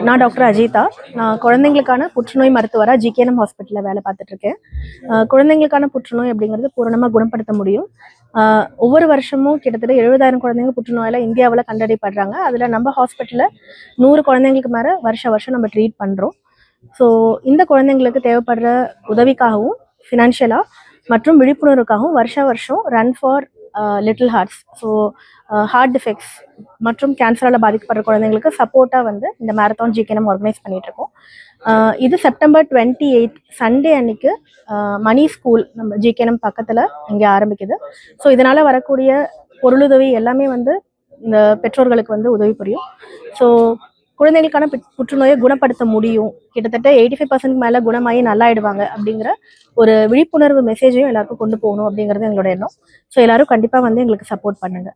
நான் டாக்டர் அஜிதா. நான் குழந்தைங்களுக்கான புற்றுநோய் மருத்துவராக ஜிகேஎம் ஹாஸ்பிட்டலில் வேலை பார்த்துட்ருக்கேன். குழந்தைங்களுக்கான புற்றுநோய் அப்படிங்கிறது பூரணமாக குணப்படுத்த முடியும். ஒவ்வொரு வருஷமும் கிட்டத்தட்ட 70,000 குழந்தைங்க புற்றுநோயில் இந்தியாவில் கண்டறியப்படுறாங்க. அதில் நம்ம ஹாஸ்பிட்டலில் 100 குழந்தைங்களுக்கு மேலே வருஷம் நம்ம ட்ரீட் பண்ணுறோம். ஸோ இந்த குழந்தைங்களுக்கு தேவைப்படுற உதவிக்காகவும் ஃபினான்ஷியலாக மற்றும் விழிப்புணர்வுக்காகவும் வருஷம் run for little hearts, so heart defects மற்றும் கேன்சரால் பாதிக்கப்படுற குழந்தைங்களுக்கு சப்போர்ட்டாக வந்து இந்த மேரத்தான் ஜிகேஎம் ஆர்கனைஸ் பண்ணிகிட்ருக்கோம். இது செப்டம்பர் 28 சண்டே அன்னைக்கு மணி ஸ்கூல் நம்ம ஜிகேஎம் பக்கத்தில் இங்கே ஆரம்பிக்குது. ஸோ இதனால் வரக்கூடிய பொருளுதவி எல்லாமே வந்து இந்த பெற்றோர்களுக்கு வந்து உதவி புரியும். ஸோ குழந்தைகளுக்கான புற்றுநோயை குணப்படுத்த முடியும், கிட்டத்தட்ட 85% மேலே குணமாகி நல்லாயிடுவாங்க அப்படிங்கிற ஒரு விழிப்புணர்வு மெசேஜையும் எல்லாருக்கும் கொண்டு போகணும் அப்படிங்கிறது எங்களோட எண்ணம். ஸோ எல்லாரும் கண்டிப்பாக வந்து எங்களுக்கு சப்போர்ட் பண்ணுங்க.